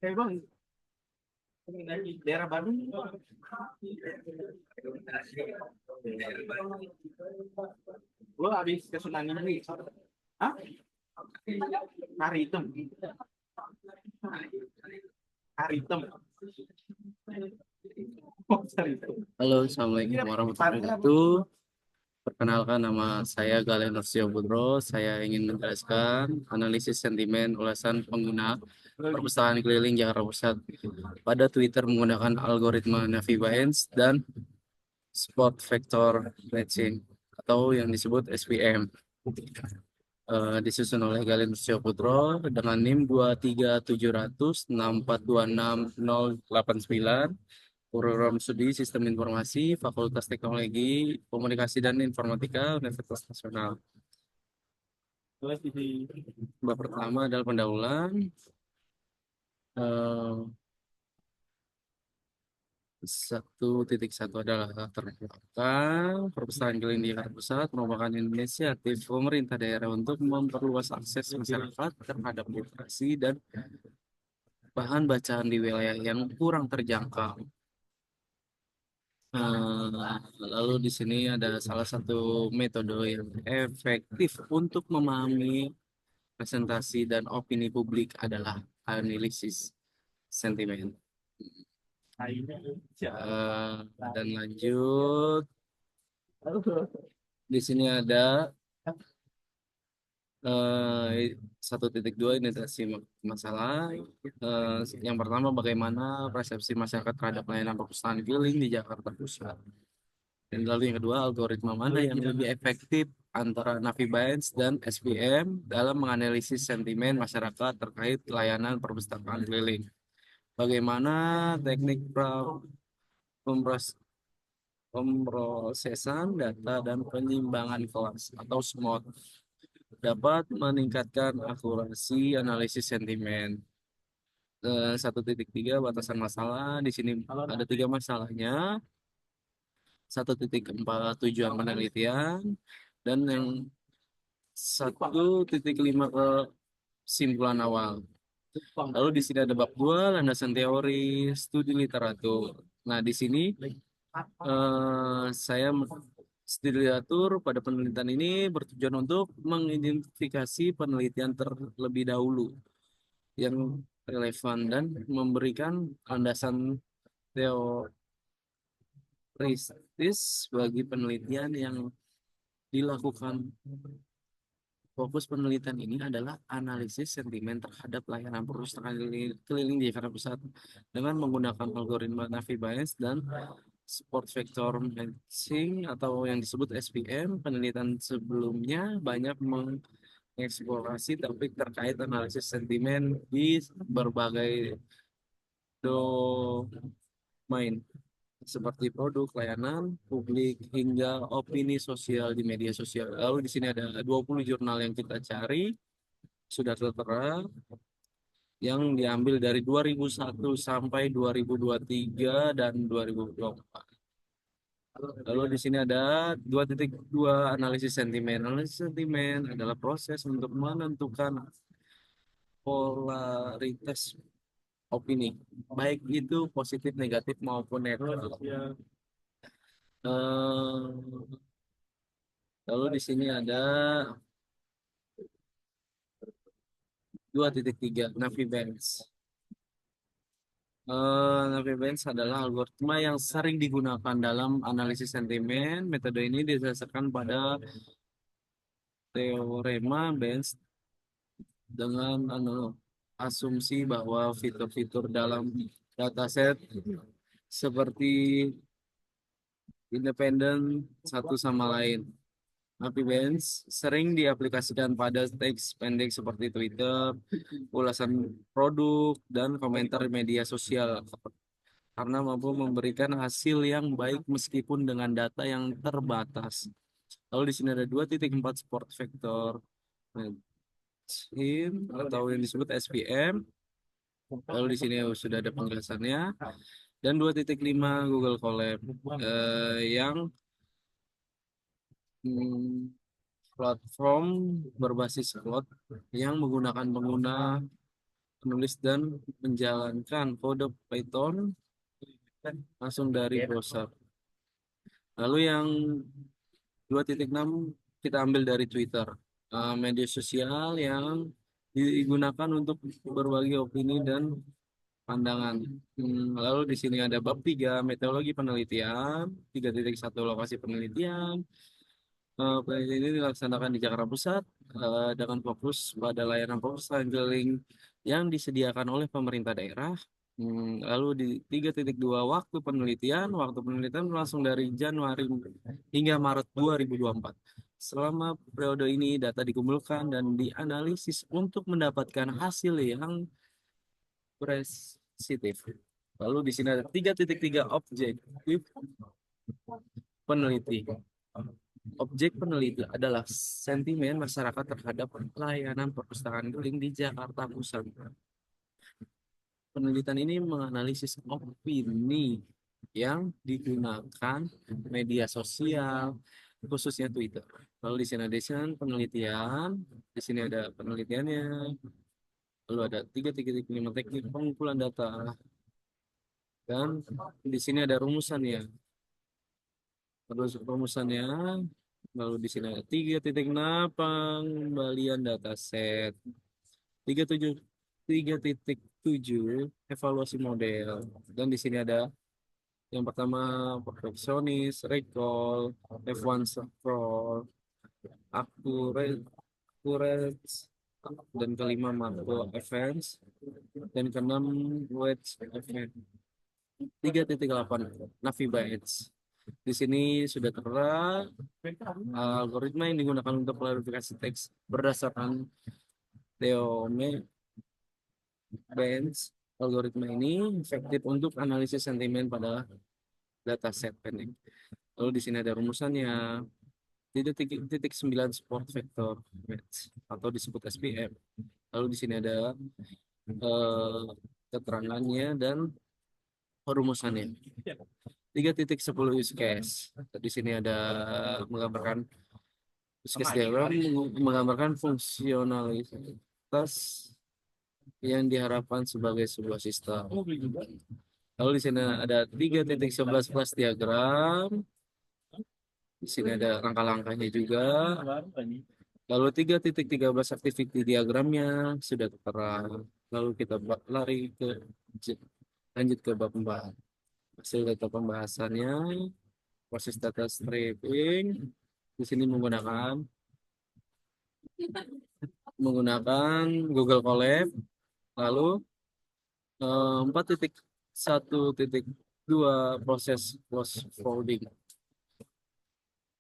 Eh bang, di daerah Bandung. Lo habis ke Sunan ini? Hah? Karitem. Karitem. Oh, Karitem. Halo, Assalamualaikum warahmatullahi wabarakatuh. Perkenalkan, nama saya Galen Nursio Budro. Saya ingin menjelaskan analisis sentimen ulasan pengguna perpustakaan keliling Jakarta Pusat pada Twitter menggunakan algoritma Navi Bayes dan Spot Vector Matching atau yang disebut SVM. Disusun oleh Galen Nursio Putro dengan NIM 2370064266089, program studi Sistem Informasi Fakultas Teknologi Komunikasi dan Informatika Universitas Nasional. Bab pertama adalah pendahuluan. Eh, 1.1 adalah latar belakang. Perpustakaan keliling di Jakarta Pusat merupakan inisiatif pemerintah daerah untuk memperluas akses masyarakat terhadap literasi dan bahan bacaan di wilayah yang kurang terjangkau. Lalu di sini ada salah satu metode yang efektif untuk memahami presentasi dan opini publik adalah analisis sentimen. Dan lanjut, di sini ada 1.2 identifikasi masalah. Eh, yang pertama, bagaimana persepsi masyarakat terhadap layanan perpustakaan keliling di Jakarta Pusat. Dan lalu yang kedua, algoritma mana yang lebih efektif antara Navi Bayes dan SPM dalam menganalisis sentimen masyarakat terkait layanan perpustakaan keliling. Bagaimana teknik pemrosesan data dan penyimbangan kelas atau SMOT dapat meningkatkan akurasi analisis sentimen. 1.3 batasan masalah. Di sini ada tiga masalahnya. 1.4 tujuan penelitian dan yang 1.5 kesimpulan awal. Lalu di sini ada bab 2 landasan teori studi literatur. Nah, di sini saya studi literatur pada penelitian ini bertujuan untuk mengidentifikasi penelitian terlebih dahulu yang relevan dan memberikan landasan teoristis bagi penelitian yang dilakukan. Fokus penelitian ini adalah analisis sentimen terhadap layanan perpustakaan keliling di Jakarta Pusat dengan menggunakan algoritma Navi Bayes dan Sport Vector Matching atau yang disebut SPM. Penelitian sebelumnya banyak mengeksplorasi topik terkait analisis sentimen di berbagai domain seperti produk, layanan publik, hingga opini sosial di media sosial. Lalu di sini ada 20 jurnal yang kita cari, sudah tertera, yang diambil dari 2001 sampai 2023 dan 2024. Lalu di sini ada 2.2 analisis sentimen. Analisis sentimen adalah proses untuk menentukan polaritas opini, baik itu positif, negatif maupun netral. Eh, Lalu di sini ada 2.3 Navi Banks. Navi Banks adalah algoritma yang sering digunakan dalam analisis sentimen. Metode ini didasarkan pada teorema Banks dengan asumsi bahwa fitur-fitur dalam dataset seperti independen satu sama lain. Navi Banks sering diaplikasikan pada teks pendek seperti Twitter, ulasan produk, dan komentar di media sosial karena mampu memberikan hasil yang baik meskipun dengan data yang terbatas. Lalu di sini ada 2.4 Sport Vector Matching atau yang disebut SPM. Lalu di sini sudah ada penjelasannya. Dan 2.5 Google Colab yang hmm, platform berbasis cloud yang menggunakan pengguna menulis dan menjalankan kode Python langsung dari browser. Lalu yang 2.6 kita ambil dari Twitter, media sosial yang digunakan untuk berbagi opini dan pandangan. Lalu di sini ada bab 3 metodologi penelitian, 3.1 lokasi penelitian. Penelitian ini dilaksanakan di Jakarta Pusat dengan fokus pada layanan profiling yang disediakan oleh pemerintah daerah. Lalu di 3.2 waktu penelitian berlangsung dari Januari hingga Maret 2024. Selama periode ini data dikumpulkan dan dianalisis untuk mendapatkan hasil yang presisitif. Lalu di sini ada 3.3 objektif peneliti. Objek peneliti adalah sentimen masyarakat terhadap layanan perpustakaan keliling di Jakarta Pusat. Penelitian ini menganalisis opini yang digunakan media sosial, khususnya Twitter. Lalu di sini ada penelitian, di sini ada penelitiannya, lalu ada 3.5 teknik pengumpulan data, dan di sini ada rumusannya. Terus rumusannya, lalu di sini ada 3.6 pengembalian dataset, 37 3.7 evaluasi model, dan di sini ada yang pertama perfeksionis, recall, F1 scroll, accurate, accurate, dan kelima makro advance, dan keenam wedge event. 3.8 Navi Bytes. Di sini sudah tertera algoritma yang digunakan untuk klarifikasi teks berdasarkan Theorem Benz. Algoritma ini efektif untuk analisis sentimen pada dataset pendek. Lalu di sini ada rumusannya. Titik 9 support vector match atau disebut SPM. Lalu di sini ada keterangannya dan rumusannya. 3.10 use case. Di sini ada menggambarkan use case diagram, menggambarkan fungsionalitas yang diharapkan sebagai sebuah sistem. Lalu di sini ada 3.11 plus diagram. Di sini ada langkah-langkahnya juga. Lalu 3.13 activity diagramnya sudah tertera. Lalu kita lanjut ke bab 4. Hasil data pembahasannya, proses data stripping. Di sini menggunakan Google Colab. Lalu 4.1.2 proses cross folding.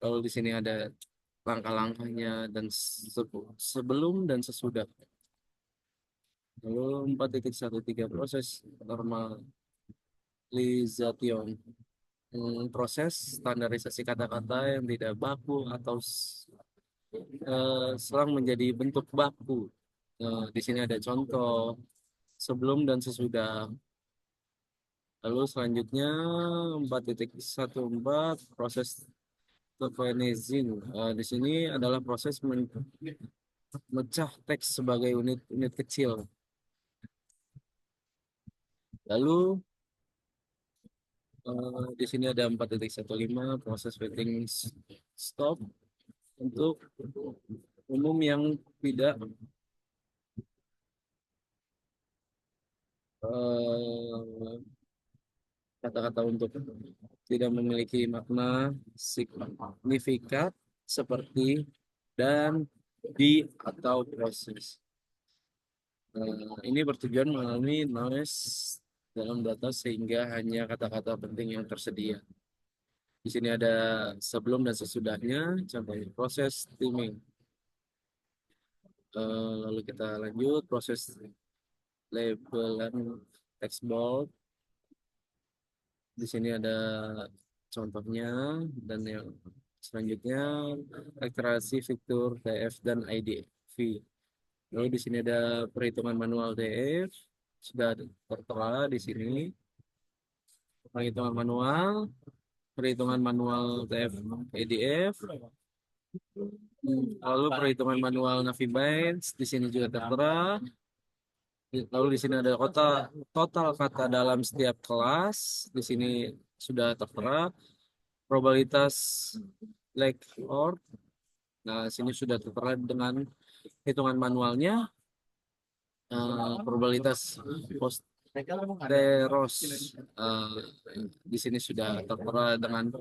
Lalu di sini ada langkah-langkahnya dan sebelum dan sesudah. Lalu 4.13 proses normalization. Proses standarisasi kata-kata yang tidak baku atau selang menjadi bentuk baku. Di sini ada contoh sebelum dan sesudah. Lalu selanjutnya 4.14 proses tokenizing. Di sini adalah proses memecah teks sebagai unit-unit kecil. Lalu di sini ada 4.15 proses waiting stop untuk umum yang tidak kata-kata untuk tidak memiliki makna signifikan seperti dan di atau proses. Ini bertujuan mengalami noise dalam data sehingga hanya kata-kata penting yang tersedia. Di sini ada sebelum dan sesudahnya, contohnya proses steaming. Lalu kita lanjut proses labelan text bold. Di sini ada contohnya dan yang selanjutnya akselerasi fitur TF dan IDV. Lalu di sini ada perhitungan manual TF sudah tertera di sini. Perhitungan manual TF IDF. Lalu perhitungan manual Navi Bytes di sini juga tertera. Lalu di sini ada total kata dalam setiap kelas. Di sini sudah tertera probabilitas like or. Nah, sini sudah tertera dengan hitungan manualnya. Probabilitas posteros. eh, di sini sudah tertera dengan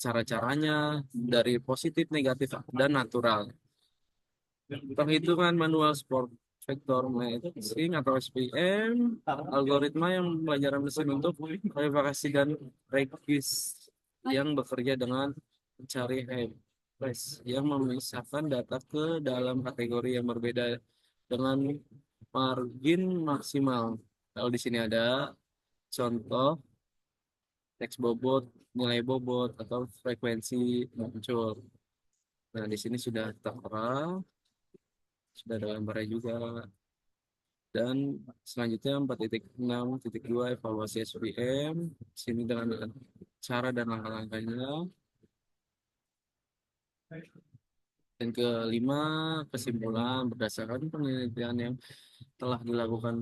cara-caranya dari positif, negatif, dan natural. Perhitungan manual sport vector matching atau SPM, algoritma yang pelajaran mesin untuk verifikasi dan request yang bekerja dengan mencari hash yang memisahkan data ke dalam kategori yang berbeda dengan margin maksimal. Kalau di sini ada contoh teks bobot, nilai bobot atau frekuensi muncul. Nah, di sini sudah tertera, sudah ada gambarnya juga. Dan selanjutnya 4.6.2 evaluasi SPM. Sini dengan cara dan langkah-langkahnya. Dan kelima, kesimpulan berdasarkan penelitian yang telah dilakukan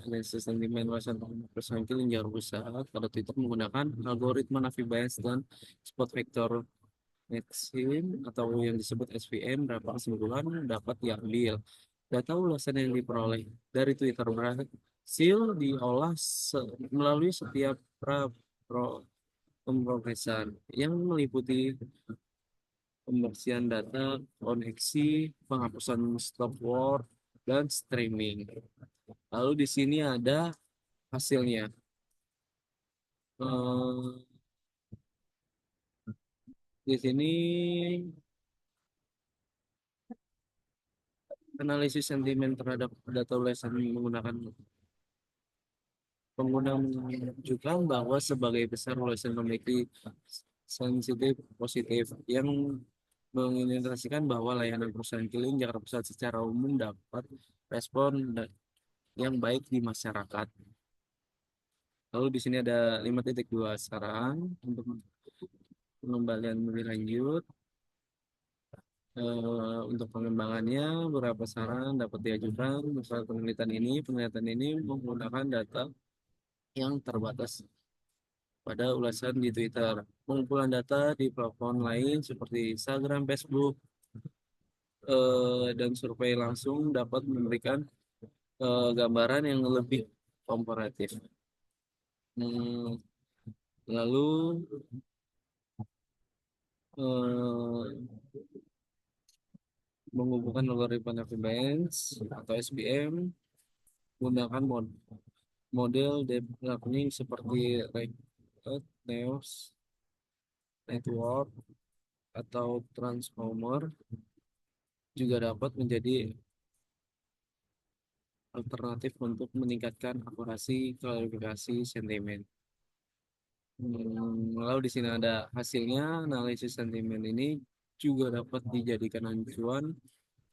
analisis sentimen luasan personal yang besar pada Twitter menggunakan algoritma Navi Bayes dan spot vector matching atau yang disebut SVM. Berapa kesimpulan dapat diambil? Data ulasan yang diperoleh dari Twitter berhasil diolah melalui setiap pemrosesan yang meliputi pembersihan data, koneksi, penghapusan stop word, dan streaming. Lalu di sini ada hasilnya. Eh, di sini analisis sentimen terhadap data ulasan menggunakan pengguna menunjukkan bahwa sebagai besar ulasan memiliki sensitif positif yang mengindikasikan bahwa layanan perusahaan keliling Jakarta Pusat secara umum dapat respon yang baik di masyarakat. Lalu di sini ada 5.2 saran untuk pengembalian lebih lanjut. Untuk pengembangannya, beberapa saran dapat diajukan. Misalnya penelitian ini menggunakan data yang terbatas pada ulasan di Twitter. Pengumpulan data di platform lain seperti Instagram, Facebook, dan survei langsung dapat memberikan gambaran yang lebih komparatif. Hmm, lalu eh, menghubungkan algoritma Naviance atau SBM menggunakan model deep learning seperti Raycott, Neos, Network, atau Transformer juga dapat menjadi alternatif untuk meningkatkan akurasi klarifikasi sentimen. Lalu di sini ada hasilnya, analisis sentimen ini juga dapat dijadikan acuan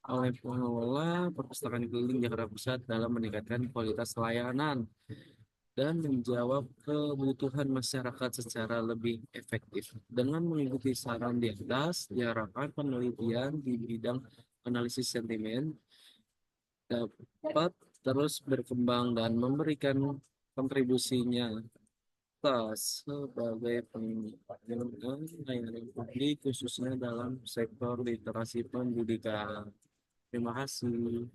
oleh pengelola perpustakaan keliling Jakarta Pusat dalam meningkatkan kualitas layanan dan menjawab kebutuhan masyarakat secara lebih efektif. Dengan mengikuti saran di atas, diharapkan penelitian di bidang analisis sentimen dapat terus berkembang dan memberikan kontribusinya sebagai pengembangan layanan publik khususnya dalam sektor literasi pendidikan. Terima kasih.